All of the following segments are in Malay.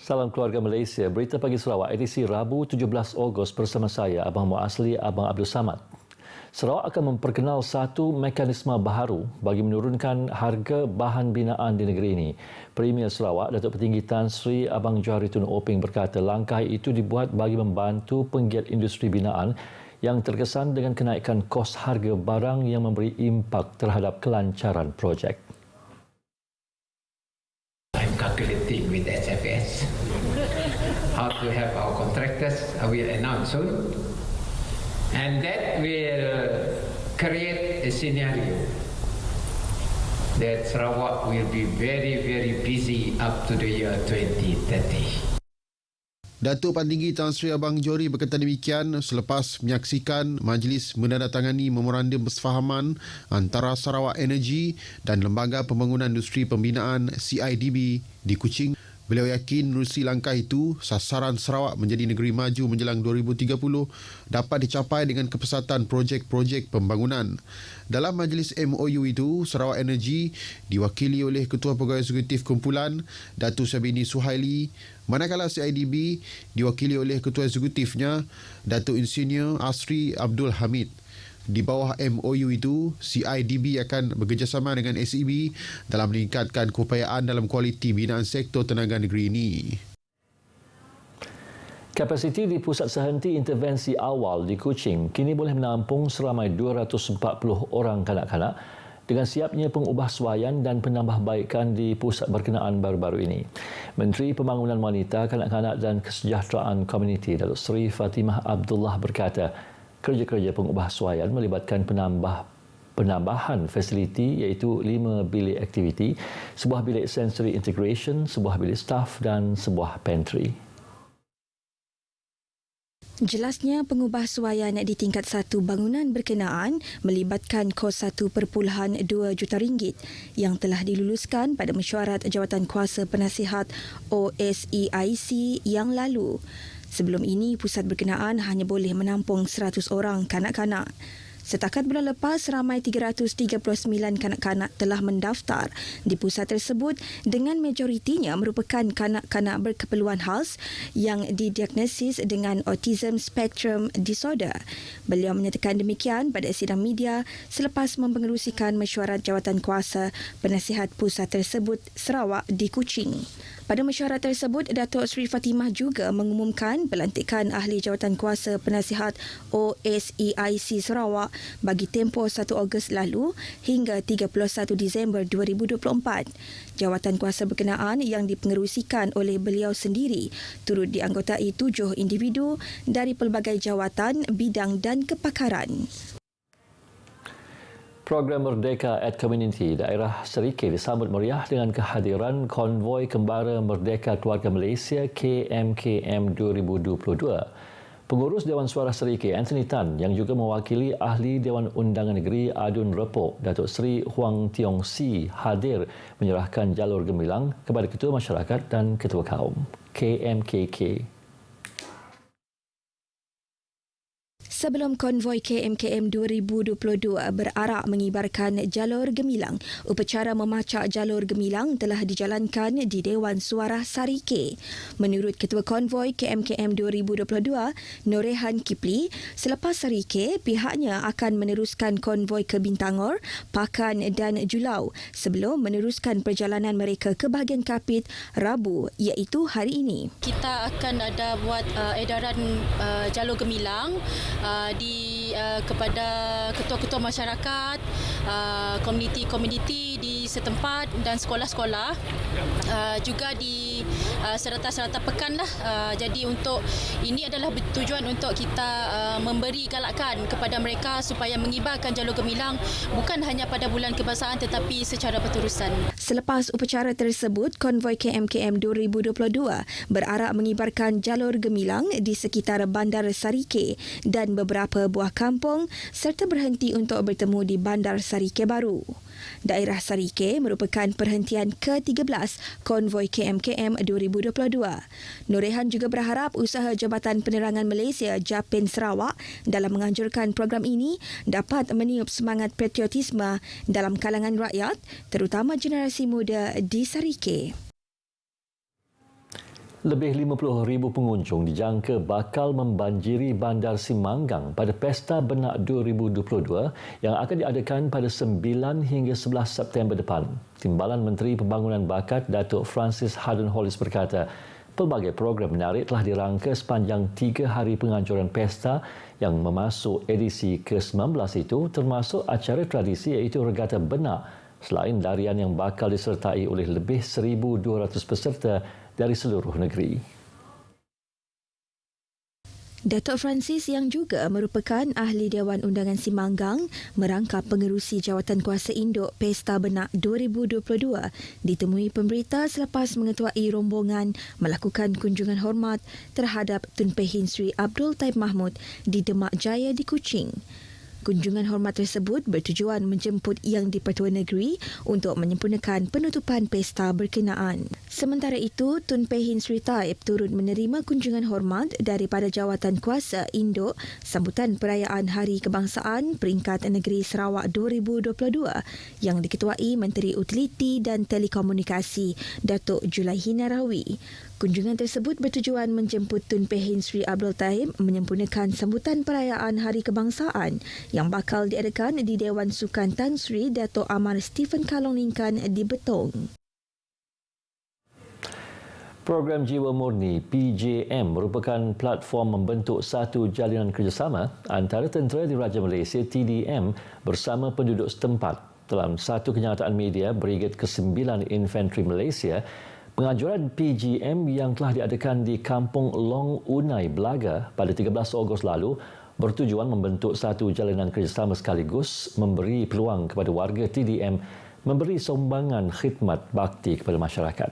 Salam keluarga Malaysia. Berita Pagi Sarawak edisi Rabu 17 Ogos bersama saya, Abang Muasli, Abang Abdul Samad. Sarawak akan memperkenal satu mekanisme baharu bagi menurunkan harga bahan binaan di negeri ini. Premier Sarawak, Datuk Petinggi Tan Sri Abang Johari Tun Oping berkata langkah itu dibuat bagi membantu penggiat industri binaan yang terkesan dengan kenaikan kos harga barang yang memberi impak terhadap kelancaran projek. I'm calculating with SFS how to have our contractors. I will announce soon, and that will create a scenario that Sarawak will be very, very busy up to the year 2030. Datuk Pentinggi Tan Sri Abang Johari berkata demikian selepas menyaksikan majlis menandatangani memorandum persefahaman antara Sarawak Energy dan Lembaga Pembangunan Industri Pembinaan CIDB di Kuching. Beliau yakin menerusi langkah itu, sasaran Sarawak menjadi negeri maju menjelang 2030 dapat dicapai dengan kepesatan projek-projek pembangunan. Dalam majlis MOU itu, Sarawak Energy diwakili oleh Ketua Pegawai Eksekutif Kumpulan, Datuk Syabini Suhaili, manakala CIDB diwakili oleh Ketua Eksekutifnya, Datuk Insinyur Asri Abdul Hamid. Di bawah MOU itu, CIDB akan bekerjasama dengan SEB dalam meningkatkan keupayaan dalam kualiti binaan sektor tenaga negeri ini. Kapasiti di Pusat Sehenti Intervensi Awal di Kuching kini boleh menampung seramai 240 orang kanak-kanak dengan siapnya pengubahsuaian dan penambahbaikan di pusat berkenaan baru-baru ini. Menteri Pembangunan Wanita, Kanak-kanak dan Kesejahteraan Komuniti Datuk Seri Fatimah Abdullah berkata, kerja-kerja pengubahsuaian melibatkan penambahan fasiliti iaitu 5 bilik aktiviti, sebuah bilik sensory integration, sebuah bilik staf dan sebuah pantry. Jelasnya pengubahsuaian di tingkat satu bangunan berkenaan melibatkan kos RM1.2 juta yang telah diluluskan pada mesyuarat Jawatankuasa Penasihat OSEIC yang lalu. Sebelum ini, pusat berkenaan hanya boleh menampung 100 orang kanak-kanak. Setakat bulan lepas, ramai 339 kanak-kanak telah mendaftar di pusat tersebut dengan majoritinya merupakan kanak-kanak berkeperluan khas yang didiagnosis dengan Autism Spectrum Disorder. Beliau menyatakan demikian pada sidang media selepas mempengerusikan mesyuarat Jawatankuasa Penasihat Pusat tersebut Sarawak di Kuching. Pada mesyuarat tersebut, Datuk Seri Fatimah juga mengumumkan pelantikan Ahli Jawatankuasa Penasihat OSEIC Sarawak bagi tempoh 1 Ogos lalu hingga 31 Disember 2024. Jawatankuasa berkenaan yang dipengerusikan oleh beliau sendiri turut dianggotai 7 individu dari pelbagai jawatan, bidang dan kepakaran. Program Merdeka at Community daerah Serikei disambut meriah dengan kehadiran konvoi kembara Merdeka Keluarga Malaysia KMKM 2022. Pengurus Dewan Suara Serikei Anthony Tan yang juga mewakili Ahli Dewan Undangan Negeri Adun Repok Datuk Seri Huang Tiong Si hadir menyerahkan jalur gemilang kepada Ketua Masyarakat dan Ketua Kaum KMKK. Sebelum konvoi KMKM 2022 berarak mengibarkan jalur gemilang, upacara memacak jalur gemilang telah dijalankan di Dewan Suara Sarike. Menurut Ketua Konvoi KMKM 2022, Norehan Kipli, selepas Sarike, pihaknya akan meneruskan konvoi ke Bintangor, Pakan dan Julau sebelum meneruskan perjalanan mereka ke bahagian Kapit Rabu iaitu hari ini. Kita akan ada buat edaran jalur gemilang kepada ketua-ketua masyarakat, komuniti-komuniti di setempat dan sekolah-sekolah, juga di serata-serata pekan lah. Jadi untuk ini adalah tujuan untuk kita memberi galakan kepada mereka supaya mengibarkan jalur gemilang bukan hanya pada bulan kebangsaan tetapi secara berterusan. Selepas upacara tersebut, konvoi KMKM 2022 berarak mengibarkan jalur gemilang di sekitar Bandar Sarike dan beberapa buah kampung serta berhenti untuk bertemu di Bandar Sarike Baru. Daerah Sarike merupakan perhentian ke-13 konvoi KMKM 2022. Norehan juga berharap usaha Jabatan Penerangan Malaysia Japin Sarawak dalam menganjurkan program ini dapat meniup semangat patriotisme dalam kalangan rakyat, terutama generasi muda di Sarike. Lebih 50,000 pengunjung dijangka bakal membanjiri Bandar Simanggang pada Pesta Benak 2022 yang akan diadakan pada 9 hingga 11 September depan. Timbalan Menteri Pembangunan Bakat Datuk Francis Harden Hollis berkata, pelbagai program menarik telah dirangka sepanjang 3 hari penganjuran pesta yang memasuk edisi ke-19 itu, termasuk acara tradisi iaitu Regata Benak, selain darian yang bakal disertai oleh lebih 1,200 peserta dari seluruh negeri. Datuk Francis yang juga merupakan ahli Dewan Undangan Simanggang merangkap pengerusi Jawatankuasa Induk Pesta Benak 2022 ditemui pemberita selepas mengetuai rombongan melakukan kunjungan hormat terhadap Tun Pehin Sri Abdul Taib Mahmud di Demak Jaya di Kuching. Kunjungan hormat tersebut bertujuan menjemput Yang di-Pertua Negeri untuk menyempurnakan penutupan pesta berkenaan. Sementara itu, Tun Pehin Sri Taib turut menerima kunjungan hormat daripada Jawatankuasa Induk sambutan perayaan Hari Kebangsaan Peringkat Negeri Sarawak 2022 yang diketuai Menteri Utiliti dan Telekomunikasi Datuk Julaiha Rawi. Kunjungan tersebut bertujuan menjemput Tun Pehin Sri Abdul Taib menyempurnakan sambutan perayaan Hari Kebangsaan yang bakal diadakan di Dewan Sukan Tan Sri Dato' Amar Stephen Kalong Lingkan di Betong. Program Jiwa Murni PJM merupakan platform membentuk satu jalinan kerjasama antara Tentera Diraja Malaysia TDM bersama penduduk setempat. Dalam satu kenyataan media, Brigade ke-9 Infantry Malaysia, penganjuran PGM yang telah diadakan di Kampung Long Unai, Belaga pada 13 Ogos lalu bertujuan membentuk satu jalinan kerjasama sekaligus memberi peluang kepada warga TDM memberi sumbangan khidmat bakti kepada masyarakat.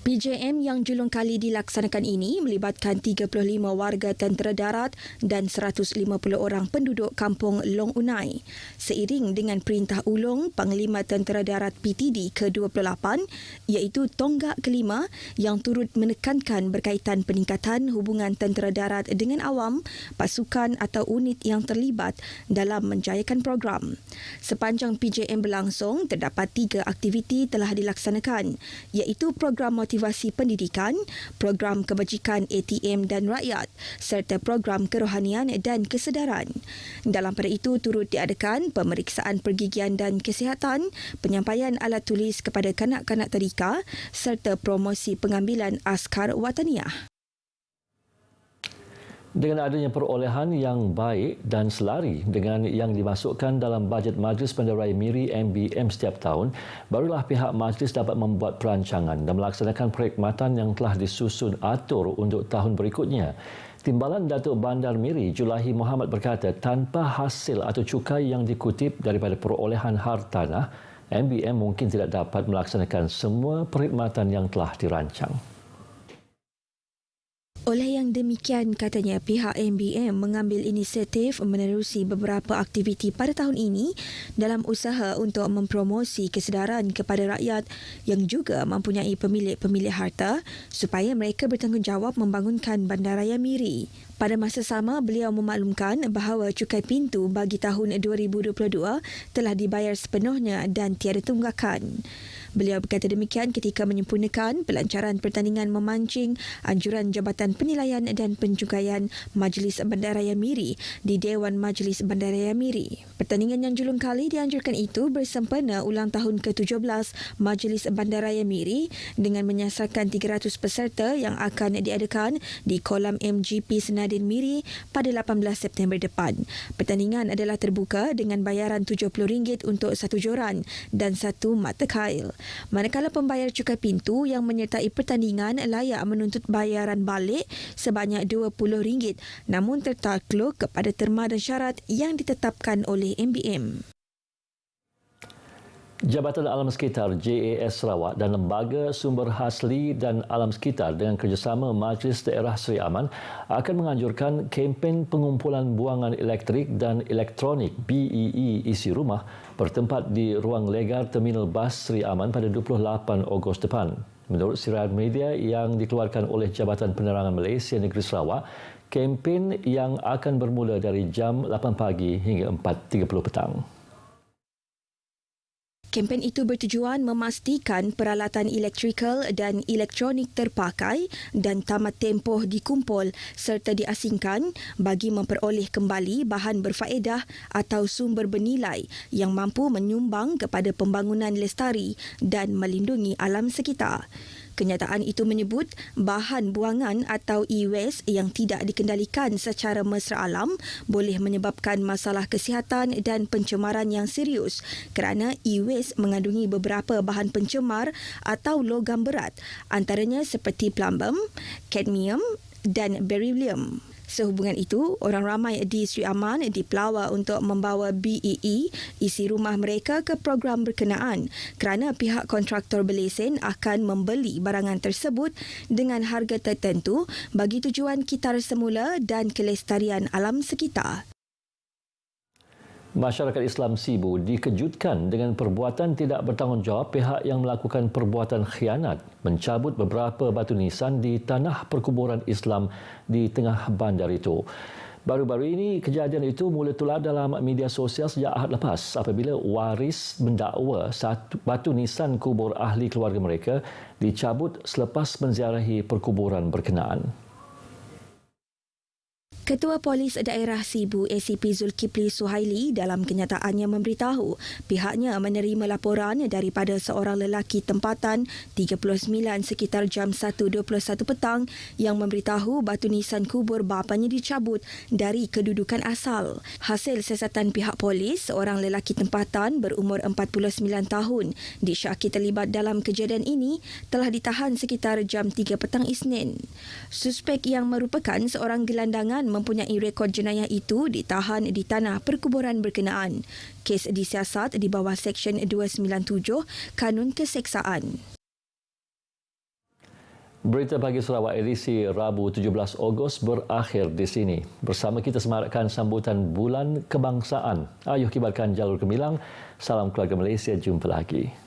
PJM yang julung kali dilaksanakan ini melibatkan 35 warga tentera darat dan 150 orang penduduk kampung Long Unai. Seiring dengan perintah ulung Panglima Tentera Darat PTD ke-28 iaitu Tonggak kelima yang turut menekankan berkaitan peningkatan hubungan tentera darat dengan awam, pasukan atau unit yang terlibat dalam menjayakan program. Sepanjang PJM berlangsung, terdapat 3 aktiviti telah dilaksanakan iaitu program motivasi pendidikan, program kebajikan ATM dan rakyat serta program kerohanian dan kesedaran. Dalam pada itu turut diadakan pemeriksaan pergigian dan kesihatan, penyampaian alat tulis kepada kanak-kanak tadika serta promosi pengambilan askar wataniah. Dengan adanya perolehan yang baik dan selari dengan yang dimasukkan dalam bajet Majlis Bandaraya Miri MBM setiap tahun, barulah pihak majlis dapat membuat perancangan dan melaksanakan perkhidmatan yang telah disusun atur untuk tahun berikutnya. Timbalan Datuk Bandar Miri Julaiha Muhammad berkata, tanpa hasil atau cukai yang dikutip daripada perolehan hartanah, MBM mungkin tidak dapat melaksanakan semua perkhidmatan yang telah dirancang. Oleh yang demikian, katanya pihak MBM mengambil inisiatif menerusi beberapa aktiviti pada tahun ini dalam usaha untuk mempromosi kesedaran kepada rakyat yang juga mempunyai pemilik-pemilik harta supaya mereka bertanggungjawab membangunkan Bandaraya Miri. Pada masa sama, beliau memaklumkan bahawa cukai pintu bagi tahun 2022 telah dibayar sepenuhnya dan tiada tunggakan. Beliau berkata demikian ketika menyempurnakan pelancaran pertandingan memancing anjuran Jabatan Penilaian dan Pencukaian Majlis Bandaraya Miri di Dewan Majlis Bandaraya Miri. Pertandingan yang julung kali dianjurkan itu bersempena ulang tahun ke-17 Majlis Bandaraya Miri dengan menyasarkan 300 peserta yang akan diadakan di kolam MGP Senadin Miri pada 18 September depan. Pertandingan adalah terbuka dengan bayaran RM70 untuk satu joran dan satu mata kail. Manakala pembayar cukai pintu yang menyertai pertandingan layak menuntut bayaran balik sebanyak RM20 namun tertakluk kepada terma dan syarat yang ditetapkan oleh MBM. Jabatan Alam Sekitar JAS Sarawak dan Lembaga Sumber Hasli dan Alam Sekitar dengan kerjasama Majlis Daerah Seri Aman akan menganjurkan kempen pengumpulan buangan elektrik dan elektronik BEE isi rumah bertempat di ruang legar Terminal Bas Seri Aman pada 28 Ogos depan. Menurut siaran media yang dikeluarkan oleh Jabatan Penerangan Malaysia Negeri Sarawak, kempen yang akan bermula dari jam 8 pagi hingga 4.30 petang. Kempen itu bertujuan memastikan peralatan elektrikal dan elektronik terpakai dan tamat tempoh dikumpul serta diasingkan bagi memperoleh kembali bahan berfaedah atau sumber bernilai yang mampu menyumbang kepada pembangunan lestari dan melindungi alam sekitar. Kenyataan itu menyebut bahan buangan atau e-waste yang tidak dikendalikan secara mesra alam boleh menyebabkan masalah kesihatan dan pencemaran yang serius kerana e-waste mengandungi beberapa bahan pencemar atau logam berat, antaranya seperti plumbum, kadmium dan beryllium. Sehubungan itu, orang ramai di Sri Aman dipelawa untuk membawa BEE isi rumah mereka ke program berkenaan kerana pihak kontraktor berlesen akan membeli barangan tersebut dengan harga tertentu bagi tujuan kitar semula dan kelestarian alam sekitar. Masyarakat Islam Sibu dikejutkan dengan perbuatan tidak bertanggungjawab pihak yang melakukan perbuatan khianat mencabut beberapa batu nisan di tanah perkuburan Islam di tengah bandar itu. Baru-baru ini kejadian itu mula tular dalam media sosial sejak Ahad lepas apabila waris mendakwa batu nisan kubur ahli keluarga mereka dicabut selepas menziarahi perkuburan berkenaan. Ketua Polis Daerah Sibu ACP Zulkifli Suhaili dalam kenyataannya memberitahu pihaknya menerima laporan daripada seorang lelaki tempatan 39 sekitar jam 1.21 petang yang memberitahu batu nisan kubur bapanya dicabut dari kedudukan asal. Hasil siasatan pihak polis, seorang lelaki tempatan berumur 49 tahun disyaki terlibat dalam kejadian ini telah ditahan sekitar jam 3 petang Isnin. Suspek yang merupakan seorang gelandangan mempunyai rekod jenayah itu ditahan di tanah perkuburan berkenaan. Kes disiasat di bawah Seksyen 297 Kanun Keseksaan. Berita Pagi Sarawak edisi Rabu 17 Ogos berakhir di sini. Bersama kita semarakkan sambutan Bulan Kebangsaan. Ayuh kibarkan jalur gemilang. Salam keluarga Malaysia. Jumpa lagi.